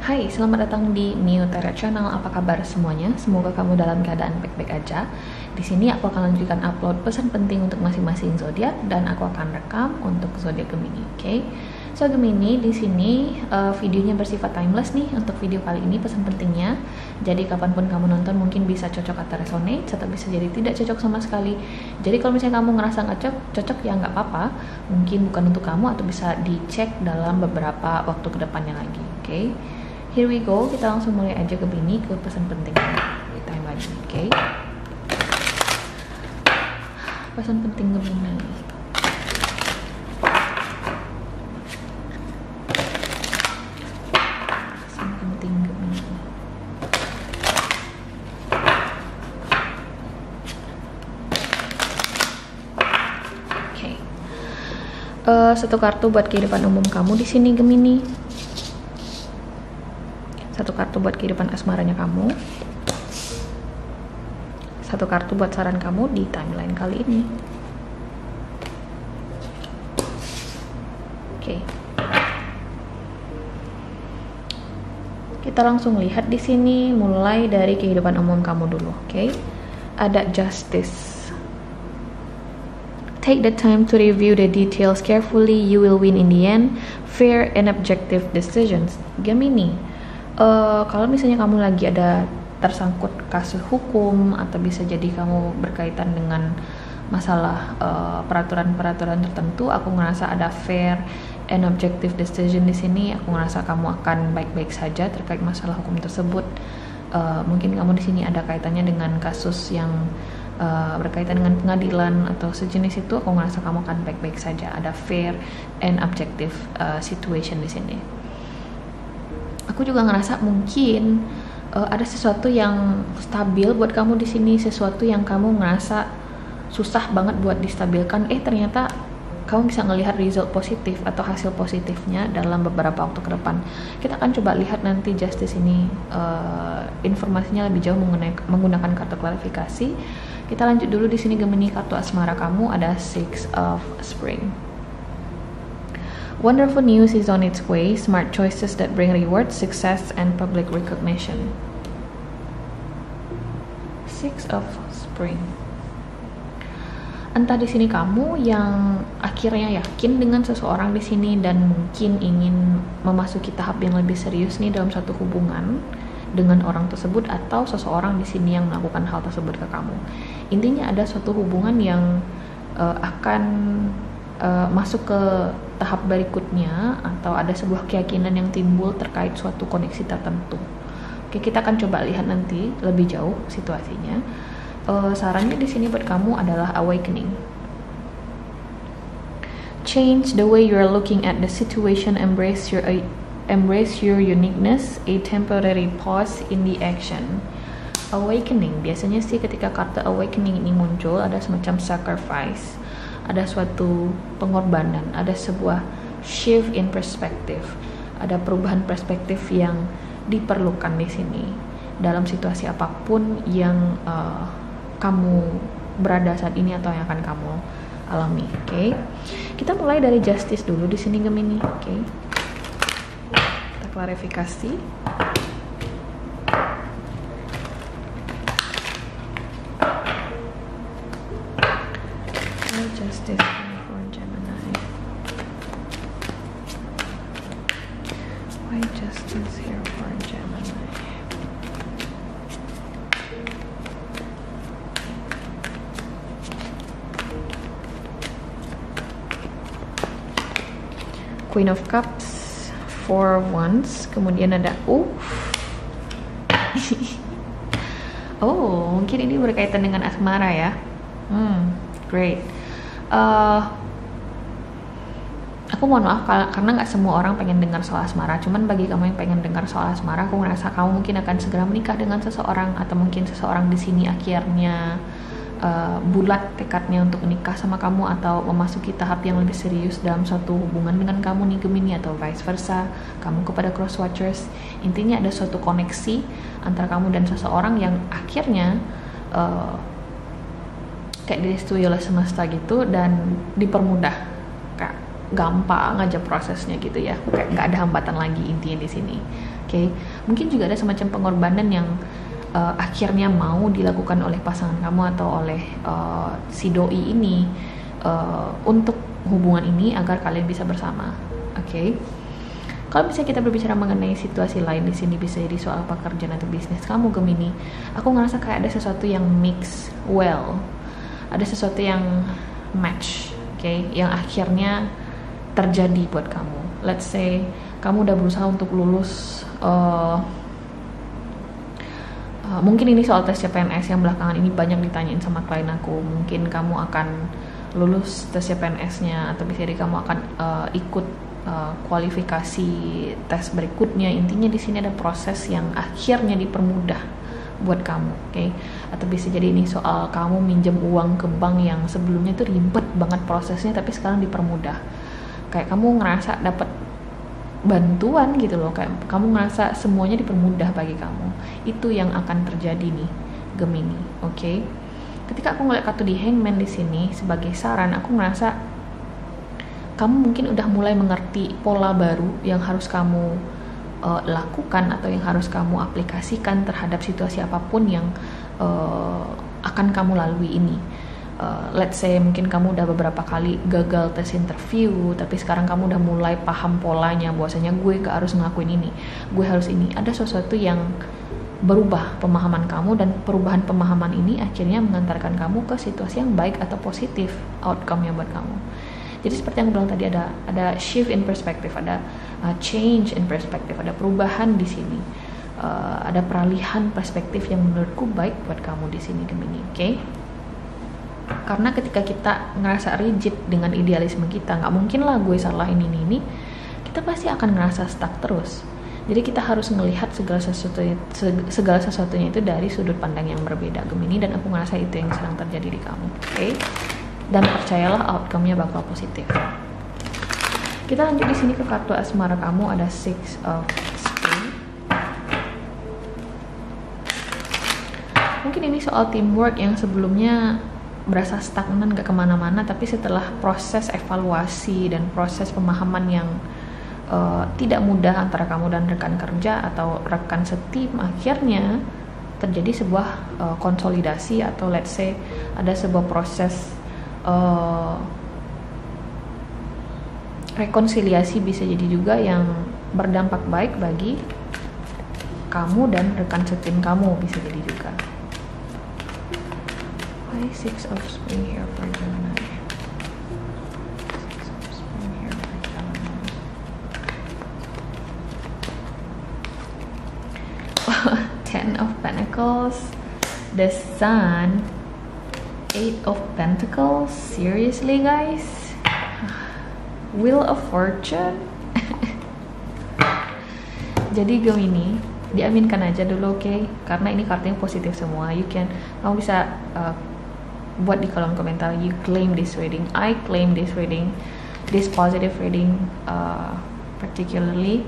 Hai, selamat datang di New Tera Channel. Apa kabar semuanya? Semoga kamu dalam keadaan baik-baik aja. Di sini aku akan lanjutkan upload pesan penting untuk masing-masing zodiak dan aku akan rekam untuk zodiak Gemini. Oke. So Gemini, di sini videonya bersifat timeless nih untuk video kali ini pesan pentingnya. Jadi kapanpun kamu nonton mungkin bisa cocok atau resonate, atau bisa jadi tidak cocok sama sekali. Jadi kalau misalnya kamu ngerasa nggak cocok ya nggak apa-apa. Mungkin bukan untuk kamu atau bisa dicek dalam beberapa waktu kedepannya lagi. Oke. Here we go, kita langsung mulai aja Gemini ke pesan pentingnya di timeline ini, oke? Pesan penting Gemini. Pesan penting Gemini. Oke. Satu kartu buat kehidupan umum kamu di sini Gemini. Satu kartu buat kehidupan asmaranya kamu. Satu kartu buat saran kamu di timeline kali ini. Oke. Kita langsung lihat di sini mulai dari kehidupan umum kamu dulu, oke? Ada Justice. Take the time to review the details carefully. You will win in the end. Fair and objective decisions. Gemini. Kalau misalnya kamu lagi ada tersangkut kasus hukum atau bisa jadi kamu berkaitan dengan masalah peraturan-peraturan tertentu, aku ngerasa ada fair and objective decision di sini. Aku ngerasa kamu akan baik-baik saja terkait masalah hukum tersebut. Mungkin kamu di sini ada kaitannya dengan kasus yang berkaitan dengan pengadilan atau sejenis itu. Aku ngerasa kamu akan baik-baik saja. Ada fair and objective situation di sini. Aku juga ngerasa mungkin ada sesuatu yang stabil buat kamu di sini, sesuatu yang kamu ngerasa susah banget buat distabilkan. Ternyata kamu bisa ngelihat result positif atau hasil positifnya dalam beberapa waktu ke depan. Kita akan coba lihat nanti Justice ini informasinya lebih jauh menggunakan kartu klarifikasi. Kita lanjut dulu di sini Gemini, kartu asmara kamu ada Six of Spring. Wonderful news is on its way, smart choices that bring rewards, success, and public recognition. Six of Spring. Entah di sini kamu yang akhirnya yakin dengan seseorang di sini dan mungkin ingin memasuki tahap yang lebih serius nih dalam satu hubungan dengan orang tersebut, atau seseorang di sini yang melakukan hal tersebut ke kamu. Intinya ada suatu hubungan yang akan masuk ke tahap berikutnya, atau ada sebuah keyakinan yang timbul terkait suatu koneksi tertentu. Oke, kita akan coba lihat nanti lebih jauh situasinya. Sarannya di sini buat kamu adalah awakening. Change the way you are looking at the situation, embrace your uniqueness, a temporary pause in the action. Awakening, biasanya sih ketika kata awakening ini muncul ada semacam sacrifice, ada suatu pengorbanan, ada sebuah shift in perspective, ada perubahan perspektif yang diperlukan di sini dalam situasi apapun yang kamu berada saat ini atau yang akan kamu alami. Oke. Kita mulai dari Justice dulu di sini Gemini. Oke. Kita klarifikasi. Justice for Gemini. Why justice here for Gemini? Queen of Cups, Four of Wands, kemudian ada oh, mungkin ini berkaitan dengan asmara ya. Great. Aku mohon maaf karena nggak semua orang pengen dengar soal asmara. Cuman bagi kamu yang pengen dengar soal asmara, aku ngerasa kamu mungkin akan segera menikah dengan seseorang, atau mungkin seseorang di sini akhirnya bulat tekadnya untuk menikah sama kamu atau memasuki tahap yang lebih serius dalam suatu hubungan dengan kamu nih Gemini, atau vice versa, kamu kepada cross watchers. Intinya ada suatu koneksi antara kamu dan seseorang yang akhirnya kayak direstui oleh semesta gitu dan dipermudah, kayak gampang aja prosesnya gitu ya, kayak nggak ada hambatan lagi intinya di sini. Okay? Mungkin juga ada semacam pengorbanan yang akhirnya mau dilakukan oleh pasangan kamu atau oleh si doi ini untuk hubungan ini agar kalian bisa bersama. Okay? Kalau misalnya kita berbicara mengenai situasi lain di sini, bisa jadi soal pekerjaan atau bisnis kamu Gemini, aku ngerasa kayak ada sesuatu yang mix well, ada sesuatu yang match, okay? Yang akhirnya terjadi buat kamu. Let's say kamu udah berusaha untuk lulus, mungkin ini soal tes CPNS yang belakangan ini banyak ditanyain sama klien aku. Mungkin kamu akan lulus tes CPNS-nya, atau bisa jadi kamu akan ikut kualifikasi tes berikutnya. Intinya di sini ada proses yang akhirnya dipermudah buat kamu, okay? Atau bisa jadi ini soal kamu minjem uang ke bank yang sebelumnya tuh ribet banget prosesnya, tapi sekarang dipermudah. Kayak kamu ngerasa dapat bantuan gitu loh, kayak kamu ngerasa semuanya dipermudah bagi kamu. Itu yang akan terjadi nih Gemini, okay? Ketika aku ngeliat kartu di Hangman di sini sebagai saran, aku ngerasa kamu mungkin udah mulai mengerti pola baru yang harus kamu lakukan atau yang harus kamu aplikasikan terhadap situasi apapun yang akan kamu lalui ini. Let's say mungkin kamu udah beberapa kali gagal tes interview, tapi sekarang kamu udah mulai paham polanya, bahwasanya gue gak harus ngelakuin ini, gue harus ini. Ada sesuatu yang berubah pemahaman kamu, dan perubahan pemahaman ini akhirnya mengantarkan kamu ke situasi yang baik atau positif outcome-nya buat kamu. Jadi seperti yang aku bilang tadi, ada shift in perspective, ada change in perspective, ada perubahan di sini, ada peralihan perspektif yang menurutku baik buat kamu di sini Gemini, okay? Karena ketika kita ngerasa rigid dengan idealisme kita, nggak mungkin lah gue salah ini, kita pasti akan ngerasa stuck terus. Jadi kita harus melihat segala sesuatunya itu dari sudut pandang yang berbeda Gemini, dan aku ngerasa itu yang sedang terjadi di kamu, okay? Dan percayalah outcome-nya bakal positif. Kita lanjut di sini ke kartu asmara kamu, ada Six of Spades. Mungkin ini soal teamwork yang sebelumnya berasa stagnan, gak kemana-mana, tapi setelah proses evaluasi dan proses pemahaman yang tidak mudah antara kamu dan rekan kerja atau rekan setim, akhirnya terjadi sebuah konsolidasi, atau let's say ada sebuah proses rekonsiliasi, bisa jadi juga yang berdampak baik bagi kamu dan rekan setim kamu, bisa jadi juga. Why Six of Spring here for Gemini? Six of Spring here for Gemini. Ten of Pentacles, the Sun, Eight of Pentacles. Seriously guys, Wheel of Fortune. Jadi Gemini, diaminkan aja dulu, okay? Karena ini kartu yang positif semua. Kamu bisa buat di kolom komentar, you claim this reading, I claim this reading, this positive reading, particularly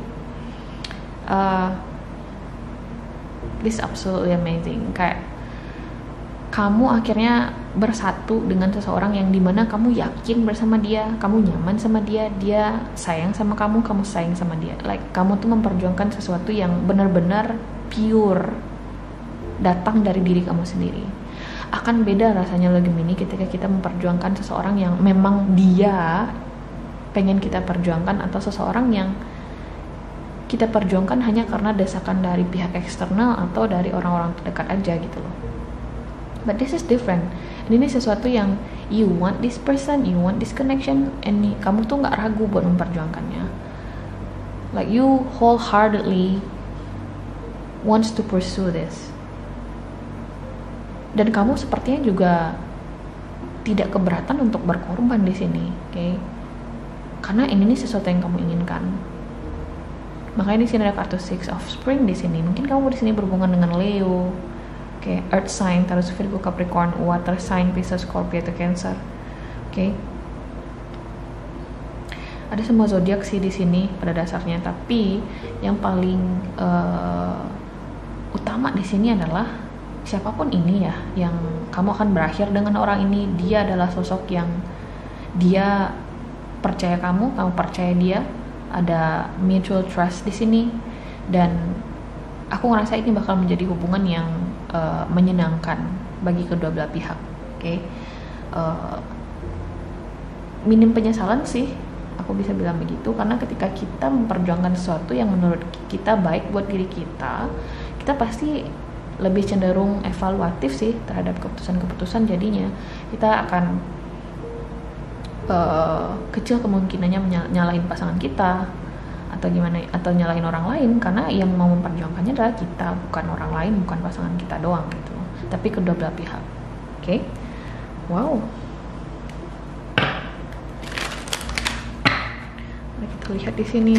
this absolutely amazing. Kayak kamu akhirnya bersatu dengan seseorang yang dimana kamu yakin bersama dia, kamu nyaman sama dia, dia sayang sama kamu, kamu sayang sama dia. Like kamu tuh memperjuangkan sesuatu yang benar-benar pure, datang dari diri kamu sendiri. Akan beda rasanya lagi Gemini ketika kita memperjuangkan seseorang yang memang dia pengen kita perjuangkan, atau seseorang yang kita perjuangkan hanya karena desakan dari pihak eksternal atau dari orang-orang terdekat aja gitu loh. But this is different. Ini sesuatu yang you want this person, you want this connection, and kamu tuh nggak ragu buat memperjuangkannya. Like you wholeheartedly wants to pursue this. Dan kamu sepertinya juga tidak keberatan untuk berkorban di sini, okay? Karena ini sesuatu yang kamu inginkan. Makanya di sini ada kartu Six of Spring di sini. Mungkin kamu di sini berhubungan dengan Leo, okay, Earth sign, Taurus, Virgo, Capricorn, Water sign, Pisces, Scorpio, atau Cancer. Okay. Ada semua zodiak sih di sini pada dasarnya, tapi yang paling utama di sini adalah siapapun ini ya, yang kamu akan berakhir dengan orang ini, dia adalah sosok yang dia percaya kamu percaya dia. Ada mutual trust di sini, dan aku ngerasa ini bakal menjadi hubungan yang menyenangkan bagi kedua belah pihak. Oke. Minim penyesalan sih, aku bisa bilang begitu, karena ketika kita memperjuangkan sesuatu yang menurut kita baik buat diri kita, kita pasti lebih cenderung evaluatif sih terhadap keputusan-keputusan. Jadinya kita akan kecil kemungkinannya nyalain pasangan kita atau gimana, atau nyalain orang lain, karena yang mau memperjuangkannya adalah kita, bukan orang lain, bukan pasangan kita doang gitu, tapi kedua belah pihak. Oke. Wow, mari kita lihat di sini.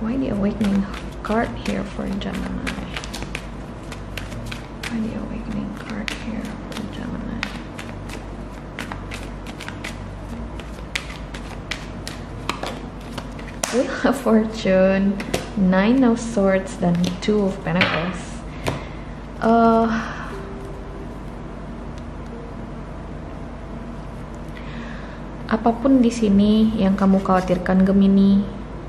Why the awakening card here for Gemini? Why the awakening card here for Gemini? Wheel of Fortune, Nine of Swords, dan Two of Pentacles. Apapun di sini yang kamu khawatirkan Gemini,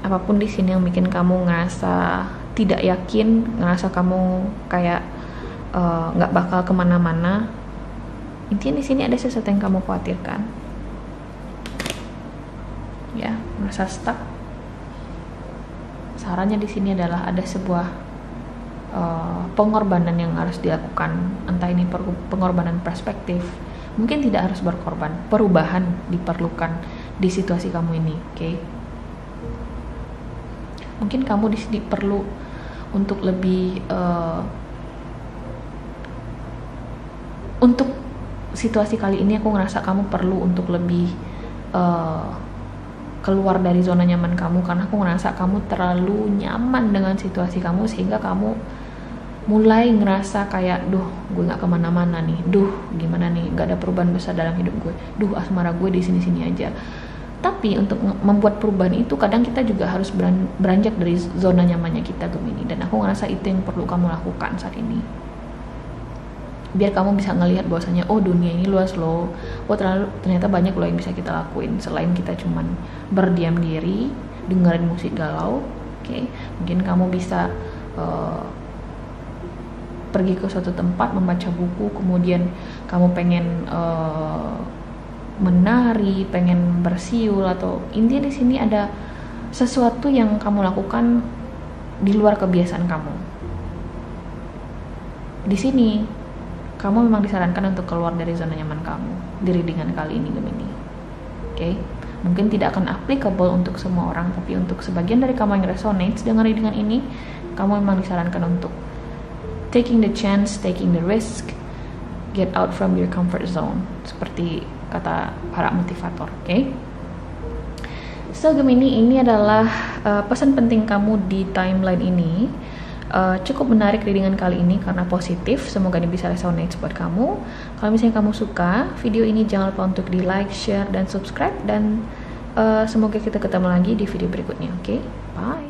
apapun di sini yang bikin kamu ngerasa tidak yakin, ngerasa kamu kayak nggak bakal kemana-mana, intinya di sini ada sesuatu yang kamu khawatirkan, ya, merasa stuck. Sarannya di sini adalah ada sebuah pengorbanan yang harus dilakukan, entah ini pengorbanan perspektif, mungkin tidak harus berkorban, perubahan diperlukan di situasi kamu ini. Oke. Mungkin kamu di sini perlu untuk lebih untuk situasi kali ini aku ngerasa kamu perlu untuk lebih keluar dari zona nyaman kamu, karena aku ngerasa kamu terlalu nyaman dengan situasi kamu sehingga kamu mulai ngerasa kayak, duh gue nggak kemana-mana nih, duh gimana nih, nggak ada perubahan besar dalam hidup gue, duh asmara gue di sini-sini aja. Tapi untuk membuat perubahan itu kadang kita juga harus beranjak dari zona nyamannya kita Gemini, dan aku ngerasa itu yang perlu kamu lakukan saat ini, biar kamu bisa ngelihat bahwasanya oh dunia ini luas loh, oh ternyata banyak loh yang bisa kita lakuin selain kita cuman berdiam diri dengerin musik galau. Oke. Mungkin kamu bisa pergi ke suatu tempat membaca buku, kemudian kamu pengen menari, pengen bersiul, atau intinya di sini ada sesuatu yang kamu lakukan di luar kebiasaan kamu. Di sini kamu memang disarankan untuk keluar dari zona nyaman kamu di readingan kali ini Gemini. Oke. Mungkin tidak akan applicable untuk semua orang, tapi untuk sebagian dari kamu yang resonates dengan readingan ini, kamu memang disarankan untuk taking the chance, taking the risk, get out from your comfort zone, seperti kata para motivator. Oke. So Gemini, ini adalah pesan penting kamu di timeline ini. Cukup menarik readingan kali ini karena positif, semoga ini bisa resonate buat kamu. Kalau misalnya kamu suka video ini, jangan lupa untuk di like, share, dan subscribe, dan semoga kita ketemu lagi di video berikutnya. Oke, bye.